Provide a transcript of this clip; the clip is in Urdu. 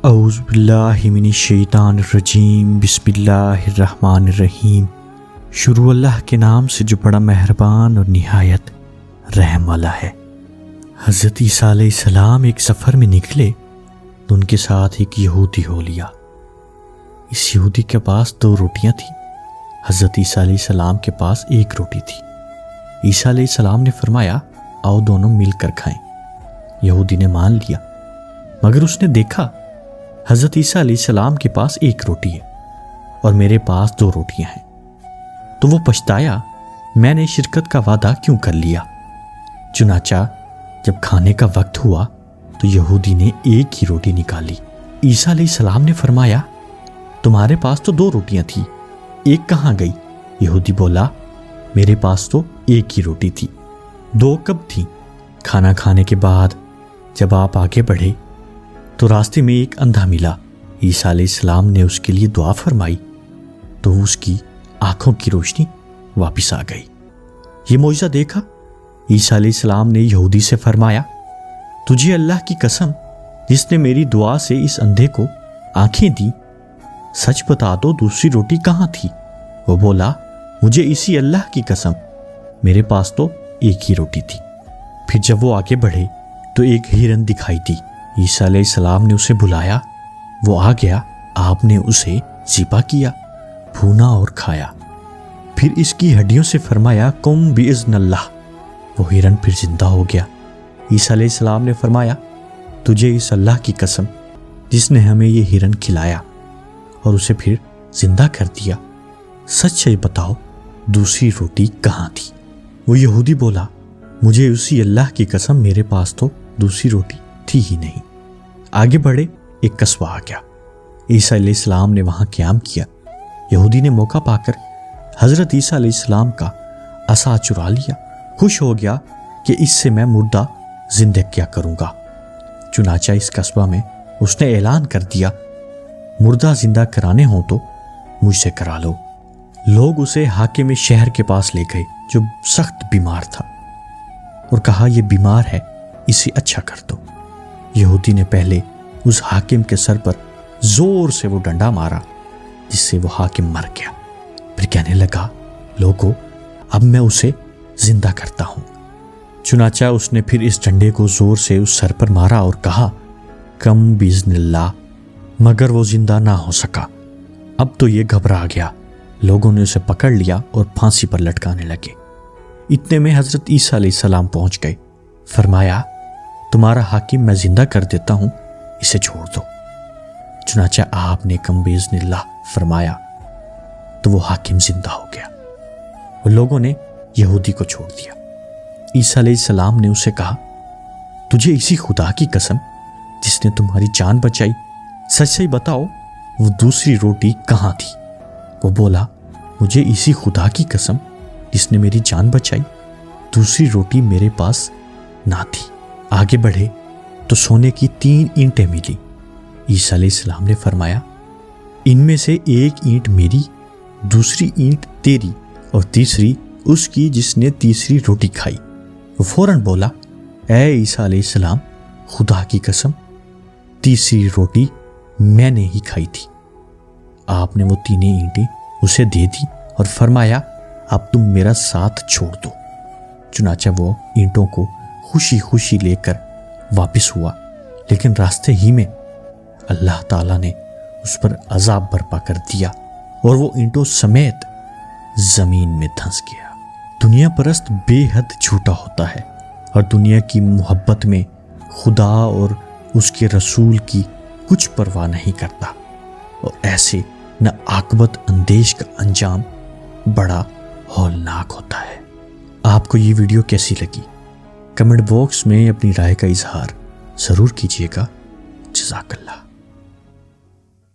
اعوذ باللہ من الشیطان الرجیم، بسم اللہ الرحمن الرحیم۔ شروع اللہ کے نام سے جو بڑا مہربان اور نہایت رحم والا ہے۔ حضرت عیسیٰ علیہ السلام ایک سفر میں نکلے تو ان کے ساتھ ایک یہودی ہو لیا۔ اس یہودی کے پاس 2 روٹیاں تھیں، حضرت عیسیٰ علیہ السلام کے پاس 1 روٹی تھی۔ عیسیٰ علیہ السلام نے فرمایا آؤ دونوں مل کر کھائیں۔ یہودی نے مان لیا، مگر اس نے دیکھا حضرت عیسیٰ علیہ السلام کے پاس 1 روٹی ہے اور میرے پاس 2 روٹیاں ہیں، تو وہ پچھتایا میں نے شرکت کا وعدہ کیوں کر لیا۔ چنانچہ جب کھانے کا وقت ہوا تو یہودی نے 1 ہی روٹی نکالی۔ عیسیٰ علیہ السلام نے فرمایا تمہارے پاس تو 2 روٹیاں تھیں، 1 کہاں گئی؟ یہودی بولا میرے پاس تو 1 ہی روٹی تھی۔ 2 کب تھیں؟ کھانا کھانے کے بعد جب آپ آگے بڑھے تو راستے میں ایک اندھا ملا۔ عیسیٰ علیہ السلام نے اس کے لیے دعا فرمائی تو اس کی آنکھوں کی روشنی واپس آ گئی۔ یہ معجزہ دیکھا عیسیٰ علیہ السلام نے یہودی سے فرمایا تجھے اللہ کی قسم جس نے میری دعا سے اس اندھے کو آنکھیں دی، سچ بتا دو دوسری روٹی کہاں تھی؟ وہ بولا مجھے اسی اللہ کی قسم میرے پاس تو 1 ہی روٹی تھی۔ پھر جب وہ آگے بڑھے تو ایک ہرن دکھائی دی۔ عیسیٰ علیہ السلام نے اسے بلایا، وہ آ گیا، آپ نے اسے ذبح کیا، بھونا اور کھایا۔ پھر اس کی ہڈیوں سے فرمایا قم باذن اللہ، وہ ہرن پھر زندہ ہو گیا۔ عیسیٰ علیہ السلام نے فرمایا تجھے اس اللہ کی قسم جس نے ہمیں یہ ہرن کھلایا اور اسے پھر زندہ کر دیا، سچ بتاؤ دوسری روٹی کہاں تھی؟ وہ یہودی بولا مجھے اسی اللہ کی قسم میرے پاس تو دوسری روٹی تھی ہی نہیں۔ آگے بڑھے ایک قصبہ آ گیا، عیسیٰ علیہ السلام نے وہاں قیام کیا۔ یہودی نے موقع پا کر حضرت عیسیٰ علیہ السلام کا عصا چرا لیا، خوش ہو گیا کہ اس سے میں مردہ زندہ کیا کروں گا۔ چنانچہ اس قصبہ میں اس نے اعلان کر دیا مردہ زندہ کرانے ہوں تو مجھ سے کرا لو۔ لوگ اسے حاکم شہر کے پاس لے گئے جو سخت بیمار تھا اور کہا یہ بیمار ہے، اسے اچھا کر دو۔ یہودی نے پہلے اس حاکم کے سر پر زور سے وہ ڈنڈا مارا جس سے وہ حاکم مر گیا۔ پھر کہنے لگا لوگو اب میں اسے زندہ کرتا ہوں۔ چنانچہ اس نے پھر اس ڈنڈے کو زور سے اس سر پر مارا اور کہا کم باذن اللہ، مگر وہ زندہ نہ ہو سکا۔ اب تو یہ گھبرا گیا، لوگوں نے اسے پکڑ لیا اور پھانسی پر لٹکانے لگے۔ اتنے میں حضرت عیسیٰ علیہ السلام پہنچ گئے، فرمایا تمہارا حاکم میں زندہ کر دیتا ہوں، اسے چھوڑ دو۔ چنانچہ آپ نے کم باذن اللہ فرمایا تو وہ حاکم زندہ ہو گیا اور لوگوں نے یہودی کو چھوڑ دیا۔ عیسیٰ علیہ السلام نے اسے کہا تجھے اسی خدا کی قسم جس نے تمہاری جان بچائی، سچ بتاؤ وہ دوسری روٹی کہاں تھی؟ وہ بولا مجھے اسی خدا کی قسم جس نے میری جان بچائی، دوسری روٹی میرے پاس نہ تھی۔ آگے بڑھے تو سونے کی 3 اینٹیں ملی۔ عیسیٰ علیہ السلام نے فرمایا ان میں سے 1 اینٹ میری، دوسری اینٹ تیری اور تیسری اس کی جس نے تیسری روٹی کھائی۔ وہ فوراً بولا اے عیسیٰ علیہ السلام خدا کی قسم تیسری روٹی میں نے ہی کھائی تھی۔ آپ نے وہ 3 اینٹیں اسے دے دی اور فرمایا اب تم میرا ساتھ چھوڑ دو۔ چنانچہ وہ اینٹوں کو خوشی خوشی لے کر واپس ہوا، لیکن راستے ہی میں اللہ تعالیٰ نے اس پر عذاب برپا کر دیا اور وہ اینٹوں سمیت زمین میں دھنس گیا۔ دنیا پرست بے حد جھوٹا ہوتا ہے اور دنیا کی محبت میں خدا اور اس کے رسول کی کچھ پرواہ نہیں کرتا، اور ایسے نہ عاقبت اندیش کا انجام بڑا ہولناک ہوتا ہے۔ آپ کو یہ ویڈیو کیسی لگی؟ کمنٹ باکس میں اپنی رائے کا اظہار ضرور کیجیے گا۔ جزاک اللہ۔